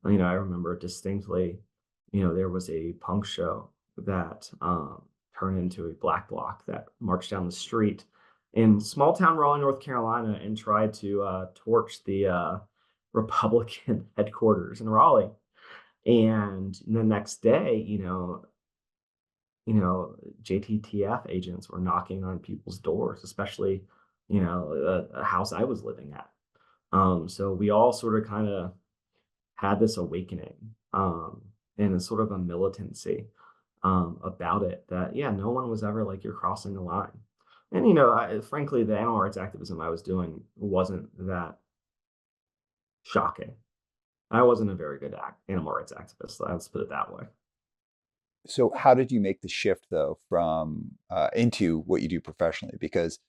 I remember distinctly, there was a punk show that turned into a black bloc that marched down the street in small town Raleigh, North Carolina, and tried to torch the Republican headquarters in Raleigh. And the next day, JTTF agents were knocking on people's doors, especially, a house I was living at. So we all sort of kind of had this awakening, and a sort of a militancy about it that, yeah, no one was ever like, you're crossing the line. And, frankly, the animal rights activism I was doing wasn't that shocking. I wasn't a very good animal rights activist. Let's put it that way. So how did you make the shift though from into what you do professionally? Because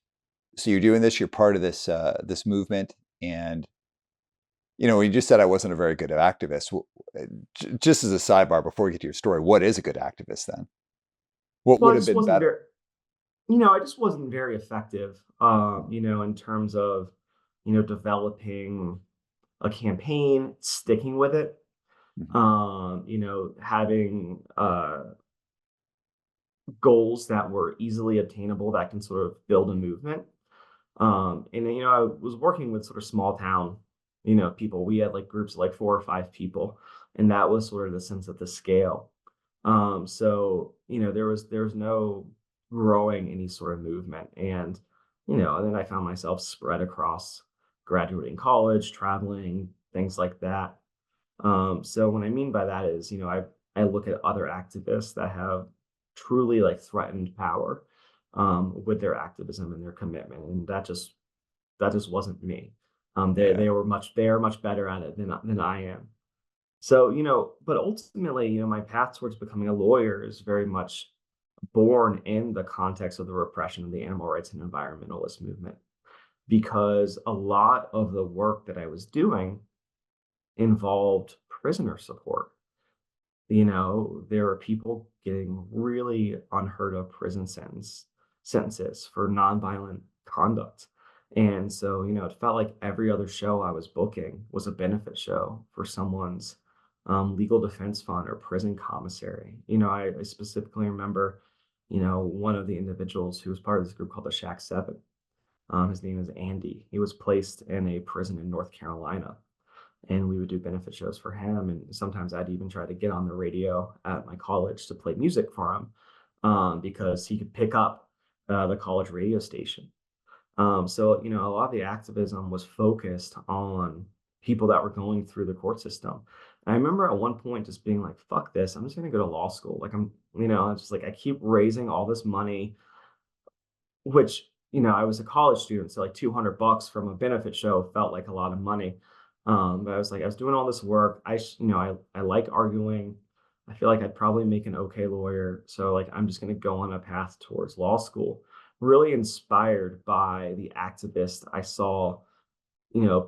so you're doing this, you're part of this this movement, and when you just said I wasn't a very good activist. Just as a sidebar before we get to your story, what is a good activist then? What Well, I would have just been wasn't better? very, I just wasn't very effective, in terms of, developing a campaign, sticking with it, Mhm. having goals that were easily obtainable that can sort of build a movement. And then, I was working with sort of small town, people. We had like groups of like 4 or 5 people, and that was sort of the sense of the scale. So there was no growing any sort of movement, and then I found myself spread across graduating college, traveling, things like that. So what I mean by that is, I look at other activists that have truly like threatened power with their activism and their commitment, and that just wasn't me. They Yeah. they were much better at it than I am. So but ultimately, my path towards becoming a lawyer is very much born in the context of the repression of the animal rights and environmentalist movement, because a lot of the work that I was doing involved prisoner support. There are people getting really unheard of prison sentences for nonviolent conduct. And so, it felt like every other show I was booking was a benefit show for someone's legal defense fund or prison commissary. I specifically remember, one of the individuals who was part of this group called the Shack Seven. His name is Andy. He was placed in a prison in North Carolina, and we would do benefit shows for him. And sometimes I'd even try to get on the radio at my college to play music for him, because he could pick up the college radio station. So, a lot of the activism was focused on people that were going through the court system. And I remember at one point just being like, fuck this, I'm just going to go to law school. Like, it's just like, I keep raising all this money, which, I was a college student, so like $200 from a benefit show felt like a lot of money. But I was doing all this work. I like arguing. I feel like I'd probably make an okay lawyer. So like, I'm just going to go on a path towards law school, really inspired by the activists I saw,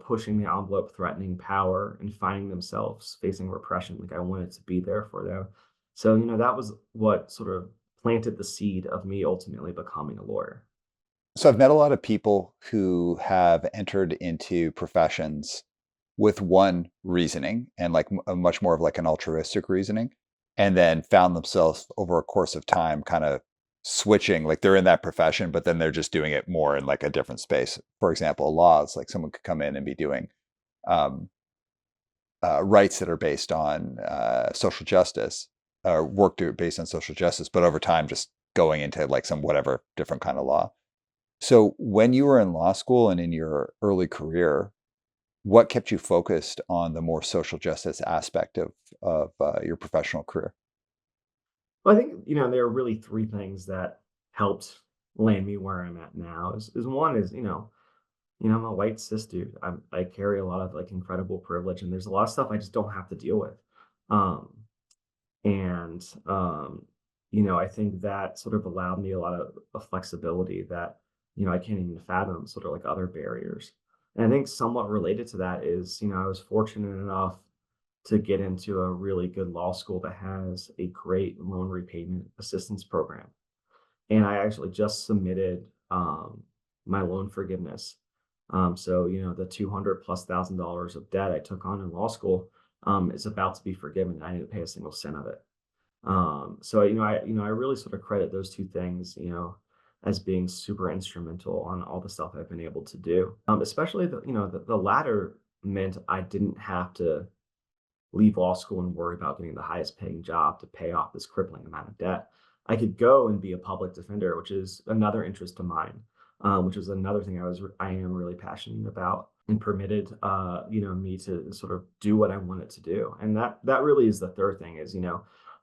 pushing the envelope, threatening power, and finding themselves facing repression. Like, I wanted to be there for them. So, that was what sort of planted the seed of me ultimately becoming a lawyer. So I've met a lot of people who have entered into professions with one reasoning and like a much more of like an altruistic reasoning, and then found themselves over a course of time kind of switching, like they're in that profession, but then they're just doing it more in like a different space. For example, laws, like someone could come in and be doing um, rights that are based on social justice, or based on social justice, but over time just going into like some whatever different kind of law. So when you were in law school and in your early career, what kept you focused on the more social justice aspect of your professional career? Well, I think, there are really three things that helped land me where I'm at now. Is one is, I'm a white cis dude. I carry a lot of like incredible privilege, and there's a lot of stuff I just don't have to deal with. Um, and I think that sort of allowed me a lot of flexibility that, I can't even fathom, sort of like other barriers. And I think somewhat related to that is, I was fortunate enough to get into a really good law school that has a great loan repayment assistance program. And I actually just submitted my loan forgiveness. So, the 200 plus $1,000 of debt I took on in law school, is about to be forgiven. And I didn't pay a single cent of it. So I really sort of credit those two things, as being super instrumental on all the stuff I've been able to do. Especially the latter meant I didn't have to leave law school and worry about getting the highest paying job to pay off this crippling amount of debt. I could go and be a public defender, which is another interest of mine, which is another thing I am really passionate about, and permitted me to sort of do what I wanted to do. And that really is the third thing is,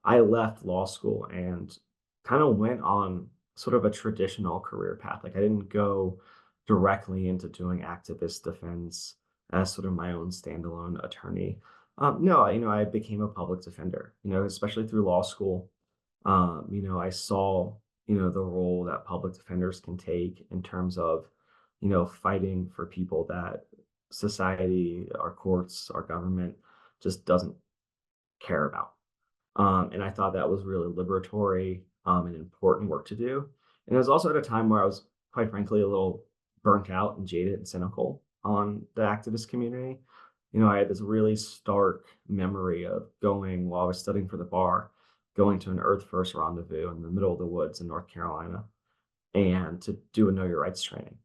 I left law school and kind of went on sort of a traditional career path. Like I didn't go directly into doing activist defense as sort of my own standalone attorney. No, I became a public defender, especially through law school. I saw, the role that public defenders can take in terms of, fighting for people that society, our courts, our government just doesn't care about. And I thought that was really liberatory and important work to do. And it was also at a time where I was, quite frankly, a little burnt out and jaded and cynical on the activist community. I had this really stark memory of going while I was studying for the bar, going to an Earth First rendezvous in the middle of the woods in North Carolina and to do a Know Your Rights training.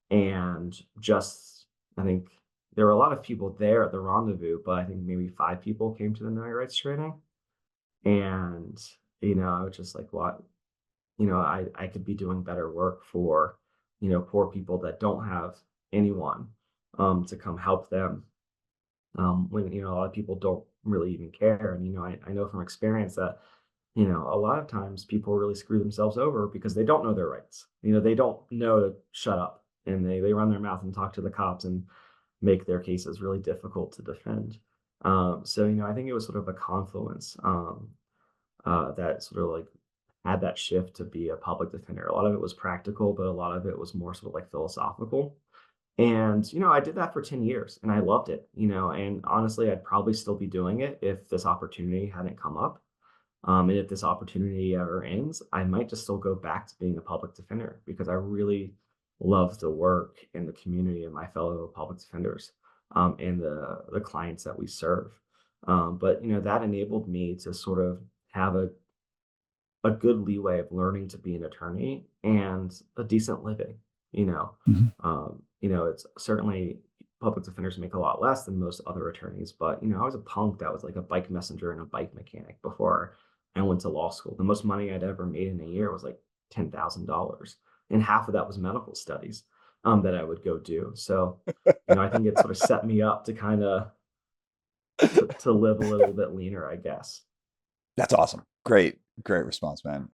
And just, I think there were a lot of people there at the rendezvous, but I think maybe 5 people came to the Know Your Rights training. And, I was just like, what? I could be doing better work for, poor people that don't have anyone to come help them when, a lot of people don't really even care. And, I know from experience that, a lot of times people really screw themselves over because they don't know their rights. They don't know to shut up and they run their mouth and talk to the cops and make their cases really difficult to defend. So, I think it was sort of a confluence that sort of like had that shift to be a public defender. A lot of it was practical, but a lot of it was more sort of like philosophical. And, I did that for 10 years and I loved it, and honestly, I'd probably still be doing it if this opportunity hadn't come up. And if this opportunity ever ends, I might just still go back to being a public defender because I really love the work and the community of my fellow public defenders and the clients that we serve. But that enabled me to sort of have a good leeway of learning to be an attorney and a decent living. You know, Mhm. it's certainly public defenders make a lot less than most other attorneys, but I was a punk that was like a bike messenger and a bike mechanic before I went to law school. The most money I'd ever made in a year was like $10,000, and half of that was medical studies that I would go do. So, I think it sort of set me up to kind of to live a little bit leaner, I guess. That's awesome. Great response, man.